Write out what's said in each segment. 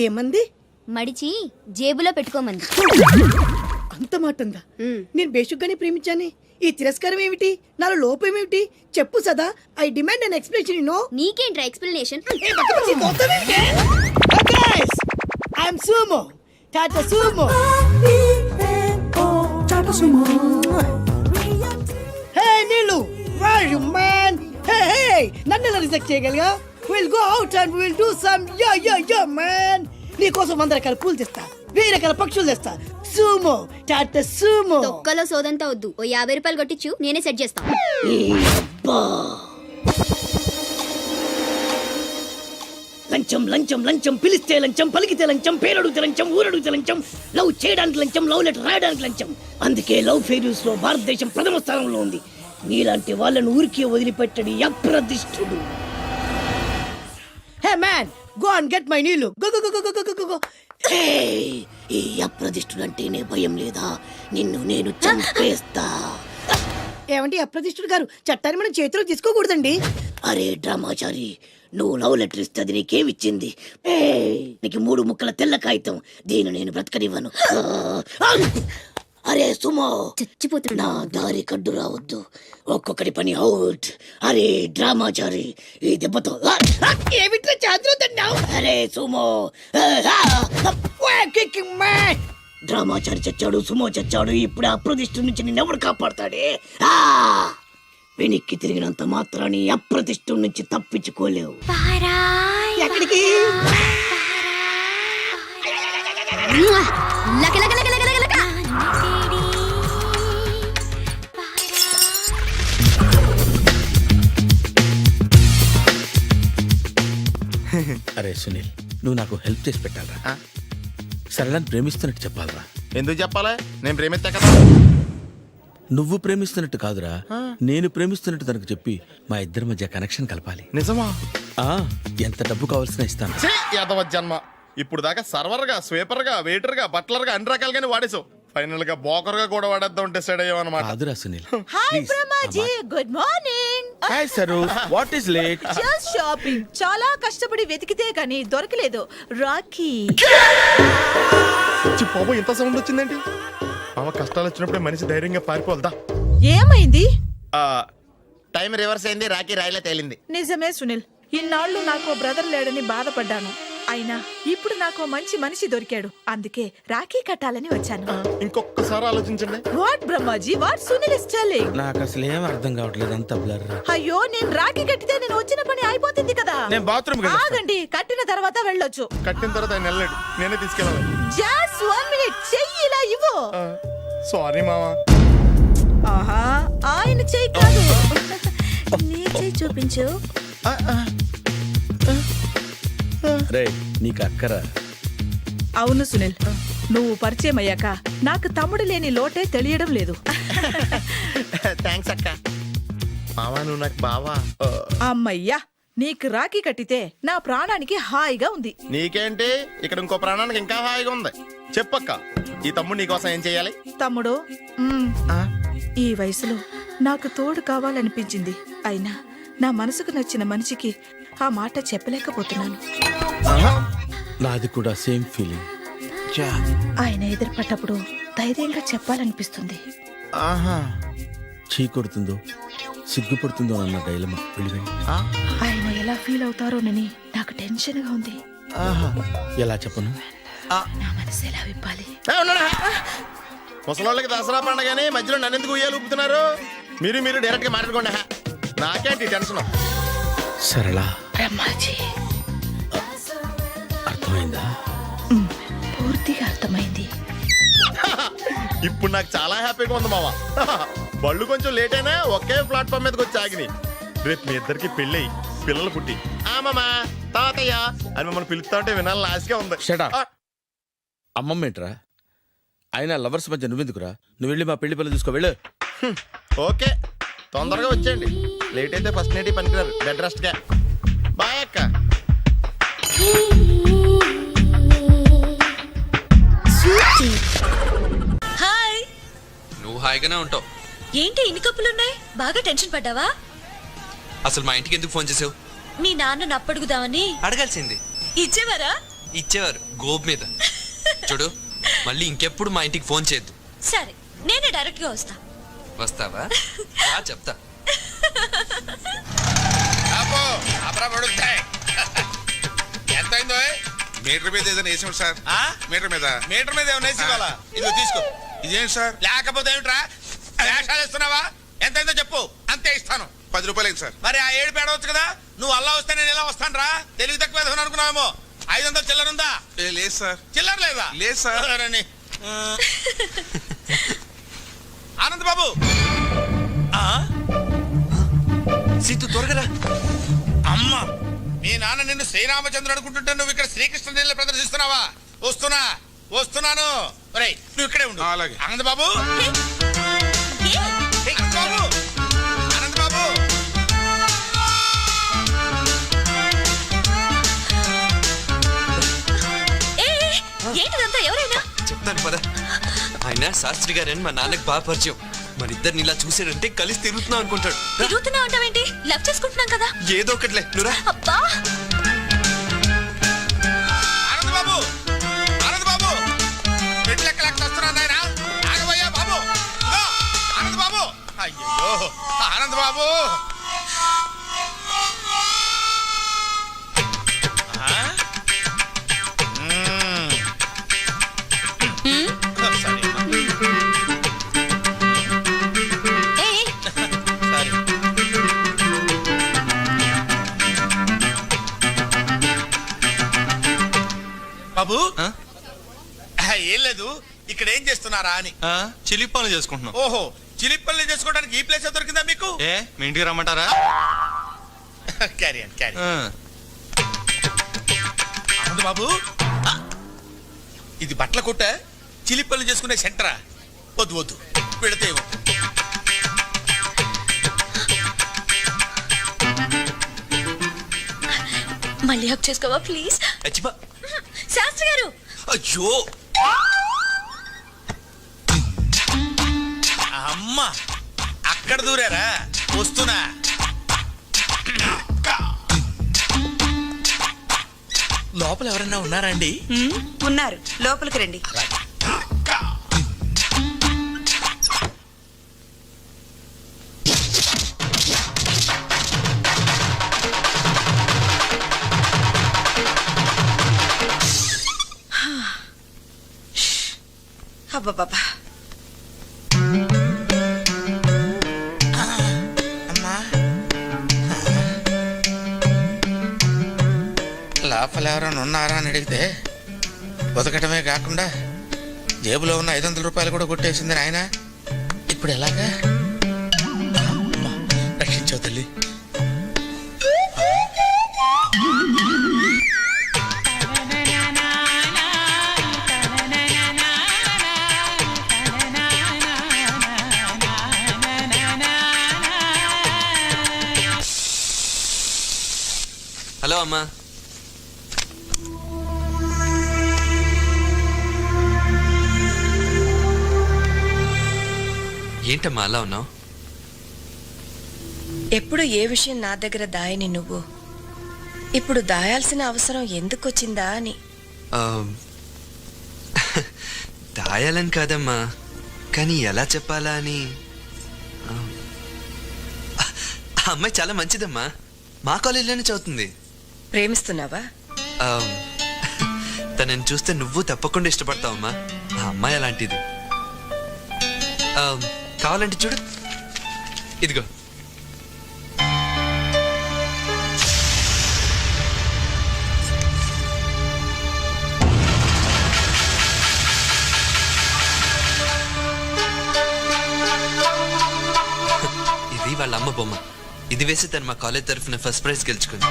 ఏమంది? మడిచి జేబులో పెట్టుకోమంది. అంత మాటందా? నేను బేషుగ్గానే ప్రేమించాను. ఈ తిరస్కారం ఏమిటి? నాలో లోపం ఏమిటి? చెప్పు Sada. I demand an explanation. No నీకేంట్రా explanation? I'm Sumo, Tata Sumo. Hey Neelu, where you man? Hey, నన్ను ఎలా రిజెక్ట్ చేయగలిగా? We'll go out and we'll do some yeah man. నీకోసం 100 రకాల పూలు తెస్తా, 1000 రకాల పక్షులు తెస్తా. Sumo, Tata Sumo. తొక్కలో సోదంతా వద్దు. ఓ 50 రూపాయలు కొట్టించు, నేనే సెట్ చేస్తా. లంచం లంచం లంచం, పిలిస్తే లంచం, పలికితే లంచం, పేరడుగుతే లంచం, ఊరడుగుతే లంచం, లవ్ చేయడానికి లంచం, లవ్ లెటర్ రాయడానికి లంచం. అందుకే లవ్ ఫెయిల్యూర్స్ లో భారతదేశం ప్రథమ స్థానంలో ఉంది. నీలాంటి వాళ్ళను ఊరికే వదిలిపెట్టడి అప్రదిష్టుడు. Hey man, go and get my నీళ్ళు. Go go go go go go. ఈ అప్రదిష్టుడు అంటేనే భయం లేదా? నిన్ను నేను చంపేస్తా. ఏమండి అప్రదిష్టుడు గారు, చట్టాన్ని మనం చేతిలో తీసుకోకూడదండి. అరే డ్రామాచారి, నువ్వు లవ్ లెటర్ ఇస్తే అది నీకేమిచ్చింది? నీకు 3 ముక్కల తెల్ల కాగితం. దీన్ని నేను బ్రతకనివ్వను. అరే సుమో, చచ్చిపోతున్నా. నా దారి కడ్డు రావద్దు. ఒక్కొక్కటి పని అవుట్. అరే డ్రామాచారి, ఈ దెబ్బతో ఏమిట్రా చాదురుతున్నావు? అరే సుమో, డ్రామాచారి చచ్చాడు, సుమో చచ్చాడు. ఇప్పుడు అప్రతిష్ఠ నుంచి నిన్నెవడు కాపాడతాడే? వెనక్కి తిరిగినంత మాత్రాన్ని అప్రతిష్ఠ నుంచి తప్పించుకోలేవు. ఎక్కడికి? అరే సునీల్, నువ్వు నాకు హెల్ప్ చేసి పెట్టాలరా. సరళని ప్రేమిస్తున్నట్టు చెప్పాలరా. ఎందుకు చెప్పాలి? నేను ప్రేమిస్తా కదా. నువ్వు ప్రేమిస్తున్నట్టు కాదురా, నేను ప్రేమిస్తున్నట్టు తనకు చెప్పి మా ఇద్దరి మధ్య కనెక్షన్ కలపాలి. నిజమా? ఎంత డబ్బు కావాల్సిన ఇస్తాను. యాదవ జన్మ. ఇప్పుడు దాకా సర్వర్ గా, స్వీపర్ గా, వెయిటర్ గా, బట్లర్ గా అన్ని రకాలుగానే వాడేసావు. ఫైనల్ గా బోకర్ గా కూడా వాడేద్దాం డిసైడ్ అయ్యావన్నమాట. కాదురా Sunil. Hi Brahmaji, good morning. Hi sir, what is late? Just shopping. చాలా కష్టపడి వెతికితే కానీ దొరకలేదు. రాఖీ. బాబు ఇంత సౌండ్ వచ్చిందేంటి? మామ కష్టాలు వచ్చినప్పుడే మనిషి ధైర్యంగా పారిపోదా. ఏమైంది? టైం రివర్స్ అయింది, రాఖీ రాయిలా తేలింది. నిజమే సునీల్, ఇన్నాళ్ళు నాకు బ్రదర్ లేడని బాధపడ్డాను. అయినా ఇప్పుడు నాకు మంచి మనిషి దొరికాడు. అందుకే రాఖీ కట్టాలని వచ్చాను. ఇంకొకసారి ఆలోచించండి. What Brahmaji, what Sunil is telling? నాకు అసలు ఏం అర్థం కావట్లేదు, అంత బ్లర్. అయ్యో, నేను రాఖీ కట్టితే నేను వచ్చిన పని అయిపోతుంది కదా. నేను బాత్రూమ్ ఆగండి, కట్టిన తర్వాత వెళ్ళొచ్చు. కట్టిన తర్వాత ఆయన వెళ్ళాడు, నేనే తీసుకెళ్ళాలి. జస్ట్ 1 మినిట్, చెయ్యి ఇలా ఇవ్వు. సారీ మామా. ఆహా, ఆయన చెయ్యి కాదు, నీ చెయ్యి చూపించు. రే, నీకు అక్కరా? అవును సునీల్, నువ్వు పరిచయం అయ్యాక నాకు తమ్ముడు లేని లోటే తెలియడం లేదు. థ్యాంక్స్ అక్క. మావా, నువ్వు నాకు బావా. అమ్మయ్యా, నీకు రాఖీ కట్టితే నా ప్రాణానికి హాయిగా ఉంది. నీకేంటి, ఇక్కడ ఇంకో ప్రాణానికి ఇంకా హాయిగా ఉంది. చెప్పక్క, ఈ తమ్ముడు నీకోసం ఏం చెయ్యాలి? తమ్ముడు, ఈ వయసులో నాకు తోడు కావాలనిపించింది. అయినా నా మనసుకు నచ్చిన మనిషికి ఆ మాట చెప్పలేకపోతున్నాను. నాది కూడా సేమ్ ఫీలింగ్. ఆయన ఎదురుపడ్డప్పుడు ధైర్యంగా చెప్పాలనిపిస్తుంది. చీ కొడుతుందో సిగ్గుపడుతుందో అన్న డైలమా. ఆయన ఎలా ఫీల్ అవుతారోనని నాకు టెన్షన్ గా ఉంది. ఎలా చెప్పను? నా మనసు ఎలా విప్పాలి? ముసలోళ్ళకి దసరా పండగని మధ్యలో నన్ను ఎందుకు ఉయ్యాలు ఊపుతున్నారు? మీరు డైరెక్ట్ గా మాట్లాడుకోండి. నాకేంటి టెన్షన్? సరళ, బ్రహ్మాజీ, అర్థమైందా? పూర్తిగా అర్థమైంది. ఇప్పుడు నాకు చాలా హ్యాపీగా ఉంది మావా. బళ్ళు కొంచెం లేట్ అయినా ఒకే ప్లాట్ఫామ్ మీదకి వచ్చి ఆగినాయి. రేపు మీ ఇద్దరికి పెళ్ళి పిల్లలు పుట్టి మామా తాతయ్య అని మమ్మల్ని పిలుస్తా ఉంటే వినాలని ఆశగా ఉంది. అమ్మమ్మ ఏంట్రా? అయినా లవర్స్ మధ్య నువ్వెందుకురా? నువ్వు వెళ్ళి మా పెళ్లి పిల్లలు చూసుకో, వెళ్ళు. ఓకే, తొందరగా వచ్చేయండి. లేట్ అయితే ఫస్ట్ నైట్ పనికిరారు. బెడ్ రెస్ట్ గా. బాయ్ అక్క. హాయ్. నువ్వు హాయిగానే ఉంటావు. ఏంటి ఇన్ని కప్పులున్నాయి? బాగా టెన్షన్ పడ్డావా? అసలు మా ఇంటికి ఎందుకు ఫోన్ చేసావు? మీ నాన్న అప్పడుగుదామని. అడగాల్సింది. ఇచ్చేవారా? ఇచ్చేవారు గోబ్ మీద. చూడు, మళ్ళీ ఇంకెప్పుడు మా ఇంటికి ఫోన్ చేయొద్దు. సరే, నేనే డైరెక్ట్ గా వస్తా. వస్తావా? చెప్తా. ఎంత అయిందో? మీటర్ మీద ఏదైనా వేసాడు సార్. మీటర్ మీద ఏమైనా వేసి ఇవ్వాలా? ఇదిగో తీసుకో. ఇదేంటి సార్? లేకపోతే ఏమిట్రా వేషాలు ఇస్తున్నావా? ఎంత అయిందో చెప్పు, అంతే ఇస్తాను. 10 రూపాయలు అయింది సార్. మరి ఆ 7 పేడవచ్చు కదా. నువ్వు అల్లా వస్తే నేను ఎలా వస్తాను రా? తెలివి తక్కువ వేసుకుని అనుకున్నావేమో. 500 చిల్లర ఉందా? లేదు సార్. చిల్లర లేదా? లేదు సార్. సరేని. ఆనంద్ బాబు, సీతు త్వరగా రా. అమ్మ, మీ నాన్న నిన్ను శ్రీరామచంద్రుడు అనుకుంటుంటే నువ్వు ఇక్కడ శ్రీకృష్ణ నీళ్ళ ప్రదర్శిస్తున్నావా? వస్తున్నాను. ఒరేయ్, నువ్వు ఇక్కడే ఉండు. అలాగే. ఆనంద్ బాబు, ఆనంద్ బాబు, ఆనంద్ బాబు. ఏంటిదంతా? ఎవరైనా చెప్తాను పద. ఆయన శాస్త్రి గారని మా నాన్నకి బాగా పరిచయం. మరిద్దరిని ఇలా చూసాడంటే కలిసి తిరుగుతున్నాం అనుకుంటాడు. తిరుగుతున్నా ఉంటావేంటి? లవ్ చేసుకుంటున్నాం కదా. ఏదో ఒకటిలే, నువ్వురా. అబ్బా, ఆనంద్ బాబు, ఆనంద్ బాబు, మెట్లు ఎక్కలేక వస్తున్నాను నాయనా. ఆగబోయా బాబు. ఇదిగో, ఆనంద్ బాబు. అయ్యో, ఆనంద్ బాబు. సరే ఏయ్, సరే. బాబు, ఏం లేదు, ఇక్కడ ఏం చేస్తున్నారా అని. చిలిపి పనులు చేసుకుంటున్నాం. ఓహో, చిలిపల్లి చేసుకోవడానికి ఈ ప్లేస్ దొరికిందా మీకు? ఏ మీ ఇంటికి రమ్మంటారా? క్యారీ ఆనంద్ బాబు, ఇది బట్టల కొట్ట, చిలిపల్లి చేసుకునే సెంటరా? వద్దు, పెడితే మళ్ళీ హక్ చేసుకోవా ప్లీజ్? అచ్చిపా. శాస్త్రి గారు, అయ్యో, అమ్మ, అక్కడ దూరారా? వస్తున్నా. లోపల ఎవరన్నా ఉన్నారా అండి? ఉన్నారు, లోపలికి రండి. అబ్బబ్బబ్బా, అమ్మా, లోపల ఎవరైనా ఉన్నారా అని అడిగితే బతకటమే కాకుండా జేబులో ఉన్న 500 రూపాయలు కూడా కొట్టేసింది ఆయన. ఇప్పుడు ఎలాగా? అమ్మా, రక్షించావు తల్లి. హలో అమ్మా. ఏంటమ్మా అలా ఉన్నావు? ఎప్పుడు ఏ విషయం నా దగ్గర దాయని నువ్వు ఇప్పుడు దాయాల్సిన అవసరం ఎందుకు వచ్చిందా అని. దాయాలని కాదమ్మా, కానీ ఎలా చెప్పాలా అని. ఆ అమ్మాయి చాలా మంచిదమ్మా, మా కాలేజీలోనే చదువుతుంది. ప్రేమిస్తున్నావా? తనని చూస్తే నువ్వు తప్పకుండా ఇష్టపడతావమ్మా. ఆ అమ్మాయి అలాంటిది. కావాలంటే చూడు, ఇదిగో. ఇది వాళ్ళ అమ్మ బొమ్మ. ఇది వేసి తను మా కాలేజ్ తరఫున ఫస్ట్ ప్రైజ్ గెలుచుకుంది.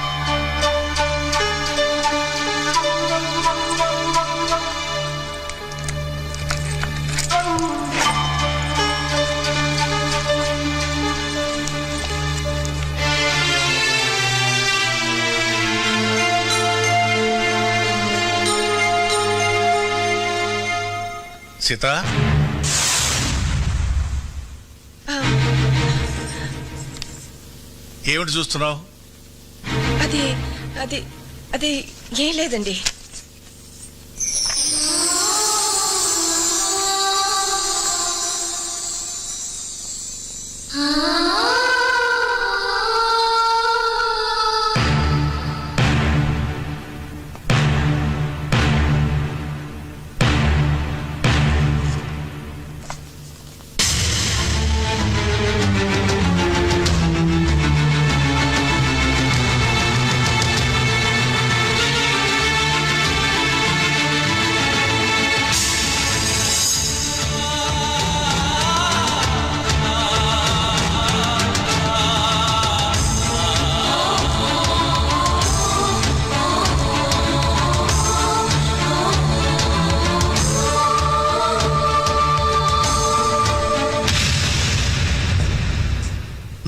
సీత, ఏమిటి చూస్తున్నావు? అది అది అది ఏం లేదండి.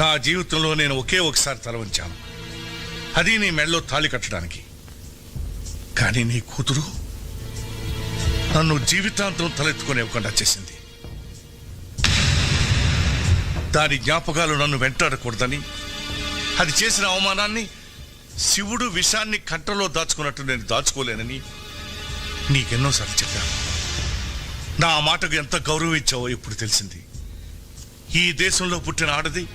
నా జీవితంలో నేను ఒకే ఒకసారి తల వంచాను, అది నీ మెడలో తాళి కట్టడానికి. కానీ నీ కూతురు నన్ను జీవితాంతం తలెత్తుకునివ్వకుండా చేసింది. దాని జ్ఞాపకాలు నన్ను వెంటాడకూడదని, అది చేసిన అవమానాన్ని శివుడు విషాన్ని కంటలో దాచుకున్నట్టు నేను దాచుకోలేనని నీకెన్నోసార్లు చెప్పాను. నా మాటకు ఎంత గౌరవం ఇచ్చావో ఇప్పుడు తెలిసింది. ఈ దేశంలో పుట్టిన ఆడది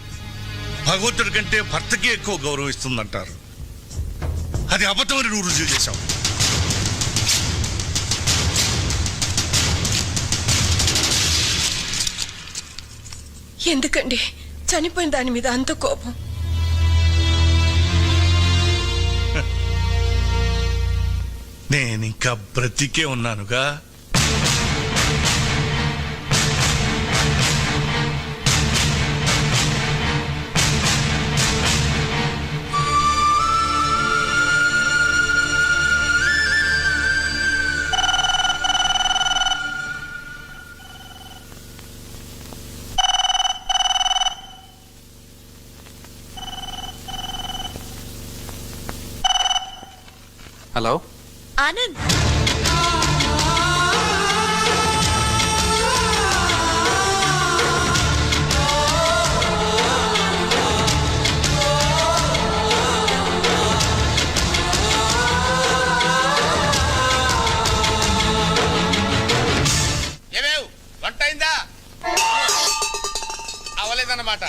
భగవంతుడి కంటే భర్తకే ఎక్కువ గౌరవం ఇస్తుందంటారు. అది అబద్ధమని నువ్వు రుజువు చేశావు. ఎందుకండి చనిపోయిన దాని మీద అంత కోపం? నేనింకా బ్రతికే ఉన్నానుగా. హలో ఆనంద్, ఏమేవ్ వంట అయిందా? అవలేదన్నమాట.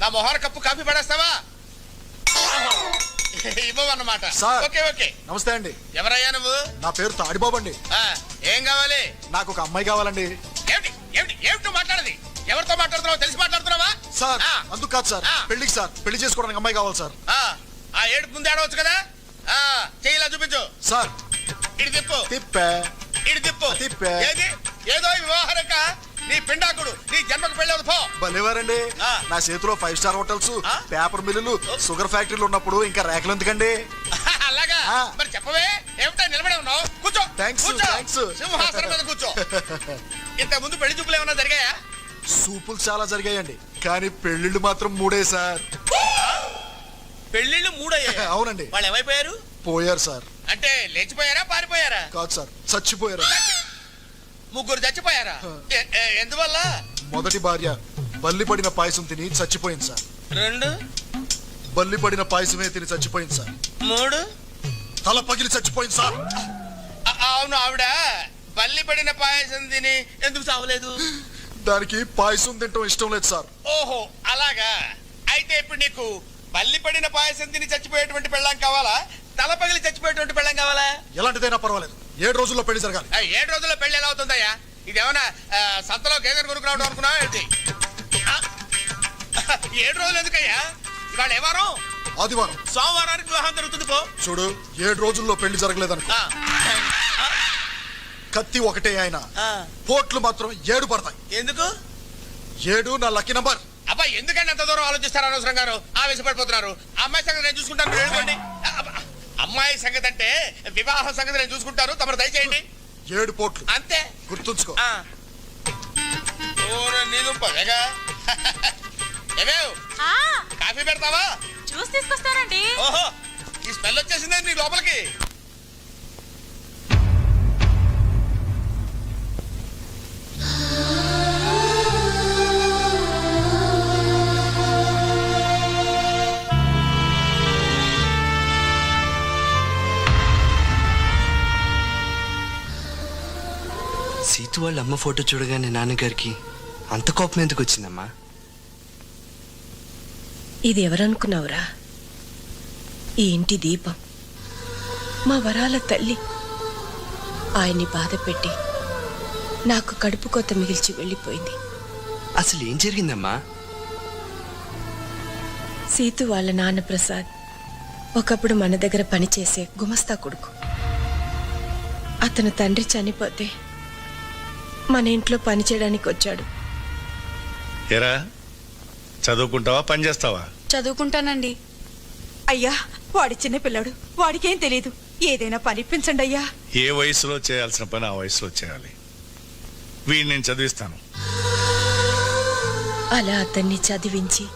నా మొహర కప్పు కాఫీ పడేస్తావా? ఇవ్వమన్నమాట. Okay okay. నమస్తే అండి. ఎవరయ్యా నువ్వు? నా పేరు తాడిబాబు అండి. ఏం కావాలి? నాకు ఒక అమ్మాయి కావాలండి. ఏమిటి ఏమిటి ఏమిటి నువ్వు మాట్లాడది? ఎవరితో మాట్లాడుతున్నావు? తెలిసి మాట్లాడుతున్నావా? సార్ అందుకు కాదు సార్, పెళ్లికి సార్. పెళ్లి చేసుకోవడానికి అమ్మాయి కావాలి సార్. ఆ ఏడుపు ముందు ఆడవచ్చు కదా. చెయ్యిలా చూపించు సార్. ఇటు తిప్పు. తిప్పే. ఇటు తిప్పు. తిప్పే. ఏది ఏదో వివాహరక నీ పిండాకుడు నీ జన్మకు పెళ్ళవదు పో. భలేవారండి. నా చేతిలో 5 స్టార్ హోటల్స్, పేపర్ మిల్లులు, షుగర్ ఫ్యాక్టరీలు ఉన్నప్పుడు ఇంకా రేఖలు ఎందుకండి? అలాగా మరి చెప్పవే. ఏమిటా నిలబడి ఉన్నావు? కూర్చో. Thanks thanks. సింహాసనం మీద కూర్చో. ఇంత ముందు పెళ్లి చూపులు ఏమన్నా జరిగాయా? సూపులు చాలా జరిగాయండి, కానీ పెళ్లిళ్ళు మాత్రం 3 సార్. పెళ్లిళ్ళు 3 అయ్యాయి? అవునండి. వాళ్ళు ఏమైపోయారు? పోయారు సార్. అంటే లేచిపోయారా పారిపోయారా? కాదు సార్, చచ్చిపోయారు. 3 చచ్చిపోయారా? ఎందువల్ల? మొదటి భార్య బల్లి పడిన పాయసం తిని చచ్చిపోయింది సార్. 2 బల్లి పడిన పాయసమే తిని చచ్చిపోయింది సార్. 3 తల పగిలి చచ్చిపోయింది సార్. అవును, ఆవిడ బల్లి పడిన పాయసం తిని ఎందుకు చావలేదు? దానికి పాయసం తింటం ఇష్టం లేదు సార్. ఓహో అలాగా. అయితే ఇప్పుడు నీకు బల్లి పడిన పాయసం తిని చచ్చిపోయేటువంటి పెళ్ళాం కావాలా, తల పగిలి చచ్చిపోయేటువంటి పెళ్ళాం కావాలా? ఎలాంటిదైనా పర్వాలేదు, 7 రోజుల్లో పెళ్లి జరగాలి. 7 రోజుల్లో పెళ్లి ఎలా అవుతుందయ్యా? ఇదేమన్నా సంతలో గేదెను కొనుక్కురావడం అనుకున్నావా ఏంటి? 7 రోజులు ఎందుకయ్యా? ఇవాళ ఏ వారం? ఆదివారం. సోమవారానికి వివాహం జరుగుతుంది పో. చూడు, 7 రోజుల్లో పెళ్లి జరగలేదనుకో, కత్తి ఒకటే ఆయన, పోట్లు మాత్రం 7 పడతాయి. ఎందుకు? 7 నా లక్కీ నంబర్. అబ్బా ఎందుకంటే అంత దూరం ఆలోచిస్తారు? అనవసరం గారు ఆవేశపడిపోతున్నారు. అమ్మాయి సంగతి నేను చూసుకుంటాను, మీరు వెళ్ళిపోండి. అమ్మాయి సంగతి అంటే వివాహం సంగతి నేను చూసుకుంటాను, తమరు దయచేయండి. 7 పోట్లు అంతే, గుర్తుంచుకో. కాఫీ పెడతావా? జ్యూస్ తీసుకొస్తానండి. ఓహో, ఈ స్మెల్ వచ్చేసిందే నీ లోపలికి. సీతు వాళ్ళ అమ్మ ఫోటో చూడగానే నాన్నగారికి అంత కోపం ఎందుకు వచ్చిందమ్మా? ఇది ఎవరనుకున్నావురా? ఈ ఇంటి దీపం, మా వరాల తల్లి. ఆయన్ని బాధ పెట్టి నాకు కడుపు కోత మిగిల్చి వెళ్ళిపోయింది. అసలు ఏం జరిగిందమ్మా? సీతు వాళ్ళ నాన్న ప్రసాద్ ఒకప్పుడు మన దగ్గర పనిచేసే గుమస్తా కొడుకు. అతని తండ్రి చనిపోతే మన ఇంట్లో పనిచేయడానికి వచ్చాడు. ఏరా, చదువుకుంటావా పని చేస్తావా? చదువుకుంటానండి. అయ్యా, వాడి చిన్నపిల్లాడు, వాడికేం తెలీదు. ఏదైనా పనిపించండి అయ్యా. ఏ వయసులో చేయాల్సిన పని ఆ వయసులో చేయాలి. వీడిని నేను చదివిస్తాను. అలా అతన్ని చదివించి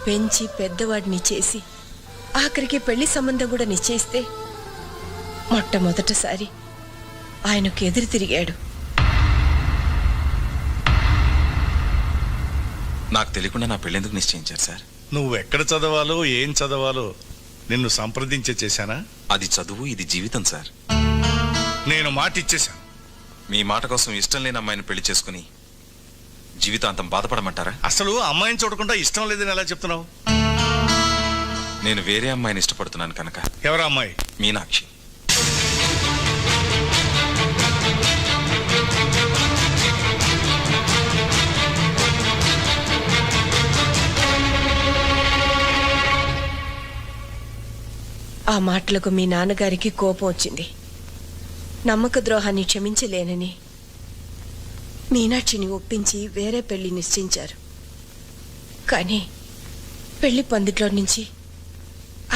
పెంచి పెద్దవాడిని చేసి ఆఖరికి పెళ్లి సంబంధం కూడా నిశ్చయిస్తే మొట్టమొదటిసారి ఆయనకు ఎదురు తిరిగాడు. నాకు తెలియకుండా నా పెళ్ళెందుకు నిశ్చయించారు సార్? నువ్వు ఎక్కడ చదవాలో ఏం చదవాలో నిన్ను సంప్రదించే చేశానా? అది చదువు, ఇది జీవితం సార్. నేను మాట ఇచ్చేశాను. మీ మాట కోసం ఇష్టం లేని అమ్మాయిని పెళ్లి చేసుకుని జీవితాంతం బాధపడమంటారా? అసలు అమ్మాయిని చూడకుండా ఇష్టం లేదని ఎలా చెప్తున్నావు? నేను వేరే అమ్మాయిని ఇష్టపడుతున్నాను కనుక. ఎవరా అమ్మాయి? మీనాక్షి. ఆ మాటలకు మీ నాన్నగారికి కోపం వచ్చింది. నమ్మక ద్రోహాన్ని క్షమించలేనని మీనాక్షిని ఒప్పించి వేరే పెళ్లి నిశ్చయించారు. కానీ పెళ్లి పందిట్లో నుంచి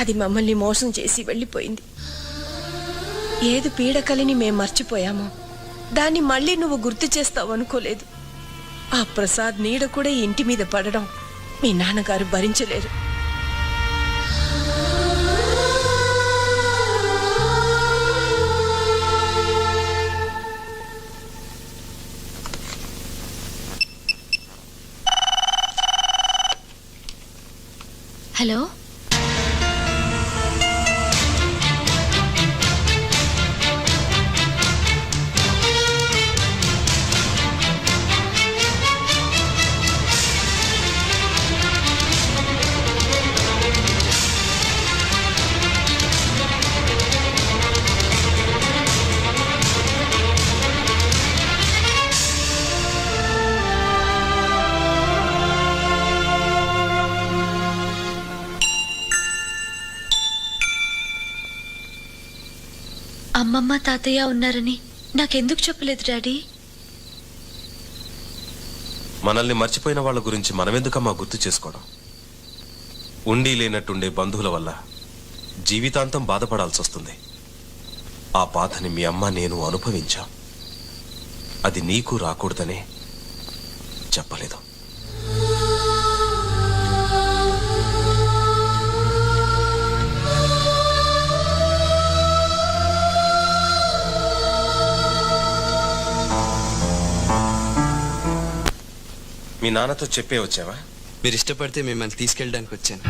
అది మమ్మల్ని మోసం చేసి వెళ్ళిపోయింది. ఏది పీడకలిని మేం మర్చిపోయామో దాన్ని మళ్ళీ నువ్వు గుర్తు చేస్తావు అనుకోలేదు. ఆ ప్రసాద్ నీడ కూడా ఈ ఇంటి మీద పడడం మీ నాన్నగారు భరించలేరు. హలో, అమ్మమ్మ తాతయ్య ఉన్నారని నాకెందుకు చెప్పలేదు డాడీ? మనల్ని మర్చిపోయిన వాళ్ళ గురించి మనమెందుకమ్మా గుర్తు చేసుకోవడం? ఉండి లేనట్టుండే బంధువుల వల్ల జీవితాంతం బాధపడాల్సి వస్తుంది. ఆ బాధని మీ అమ్మ నేను అనుభవించాం. అది నీకు రాకూడదనే చెప్పలేదు. మీ నాన్నతో చెప్పే వచ్చావా? మీరు ఇష్టపడితే మిమ్మల్ని తీసుకెళ్ళడానికి వచ్చాను.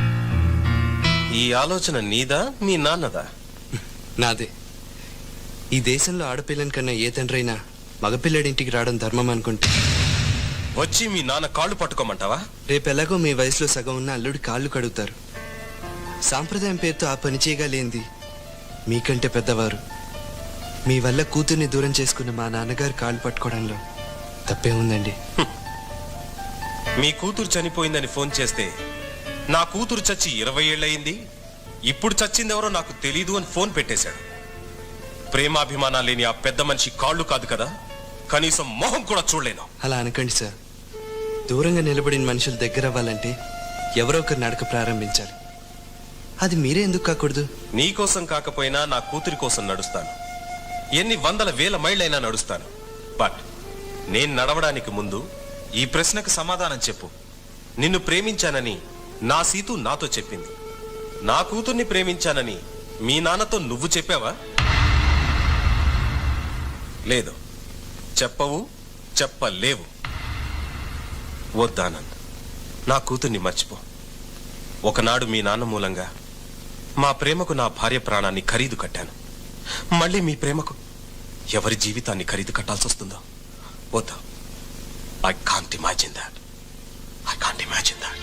ఈ ఆలోచన నీదా మీ నాన్నదా? నాదే. ఈ దేశంలో ఆడపిల్లని కన్నా ఏ తండ్రైనా మగపిల్లడి ఇంటికి రావడం ధర్మం అనుకుంటే వచ్చి మీ నాన్న కాళ్ళు పట్టుకోమంటావా? రేపు ఎలాగో మీ వయసులో సగం ఉన్న అల్లుడి కాళ్ళు కడుగుతారు. సాంప్రదాయం పేరుతో ఆ పని చేయగలేంది మీకంటే పెద్దవారు. మీ వల్ల కూతుర్ని దూరం చేసుకున్న మా నాన్నగారు కాళ్ళు పట్టుకోవడంలో తప్పే ఉందండి. మీ కూతురు చనిపోయిందని ఫోన్ చేస్తే నా కూతురు చచ్చి 20 ఏళ్ళయింది, ఇప్పుడు చచ్చిందెవరో నాకు తెలీదు అని ఫోన్ పెట్టేశాడు. ప్రేమాభిమానాలు లేని ఆ పెద్ద మనిషి కాళ్ళు కాదు కదా, కనీసం మొహం కూడా చూడలేను. అలా అనకండి సార్. దూరంగా నిలబడిన మనుషులు దగ్గర అవ్వాలంటే ఎవరో ఒకరు నడక ప్రారంభించాలి. అది మీరే ఎందుకు కాకూడదు? నీకోసం కాకపోయినా నా కూతురి కోసం నడుస్తాను. ఎన్ని వందల వేల మైళ్ళైనా నడుస్తాను. బట్ నేను నడవడానికి ముందు ఈ ప్రశ్నకు సమాధానం చెప్పు. నిన్ను ప్రేమించానని నా సీతు నాతో చెప్పింది. నా కూతుర్ని ప్రేమించానని మీ నాన్నతో నువ్వు చెప్పావా? లేదు, చెప్పవు, చెప్పలేవు. వద్దానంద్, నా కూతుర్ని మర్చిపో. ఒకనాడు మీ నాన్న మూలంగా మా ప్రేమకు నా భార్య ప్రాణాన్ని ఖరీదు కట్టాను. మళ్ళీ మీ ప్రేమకు ఎవరి జీవితాన్ని ఖరీదు కట్టాల్సి వస్తుందో వద్దు. I can't imagine that. I can't imagine that.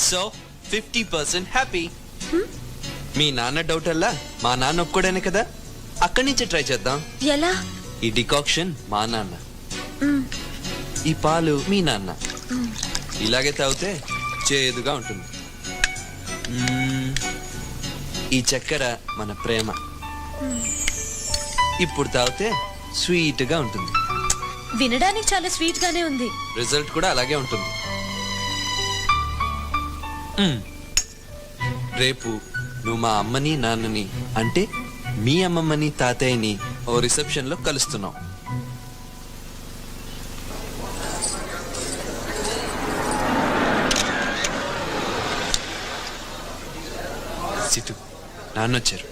So 50% happy. మీ నాన్న డౌట్ అల్లా మా నాన్న ఒప్పుకోడానే కదా, అక్కడి నుంచే ట్రై చేద్దాం. ఎలా? ఈ డికాక్షన్ మా నాన్న, ఈ పాలు మీ నాన్న. ఇలాగే తాగితే చేదుగా ఉంటుంది. ఈ చక్కెర మన ప్రేమ. ఇప్పుడు తాగితే స్వీట్గా ఉంటుంది. వినడానికి చాలా స్వీట్ గానే ఉంది. రిజల్ట్ కూడా అలాగే ఉంటుంది. రేపు నువ్వు మా అమ్మని నాన్నని అంటే మీ అమ్మమ్మని తాతయ్యని ఓ రిసెప్షన్ లో కలుస్తున్నావు. సిటు నాన్నొచ్చారు.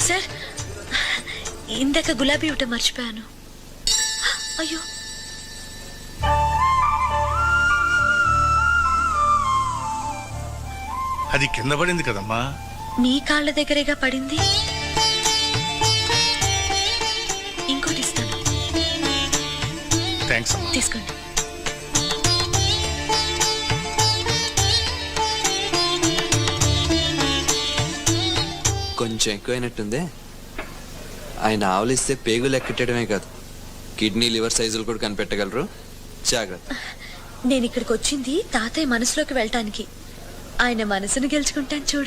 సార్, ఇందాక గులాబీ ఇవ్వటం మర్చిపోయాను. అయ్యో, అది కింద పడింది కదమ్మా. మీ కాళ్ళ దగ్గరేగా పడింది. ఇంకోటి ఇస్తాను, థ్యాంక్స్ అమ్మా. తీసుకోండి. కొంచెం ఎక్కువైనట్టుందే. ఆయన ఆవలిస్తే పేగులు ఎక్కటమే కాదు, కిడ్నీ లివర్ సైజులు కూడా కనిపెట్టగలరు. జాగ్రత్త. నేను ఇక్కడికి వచ్చింది తాతయ్య మనసులోకి వెళ్ళటానికి. ఆయన మనసును గెలుచుకుంటాను చూడు.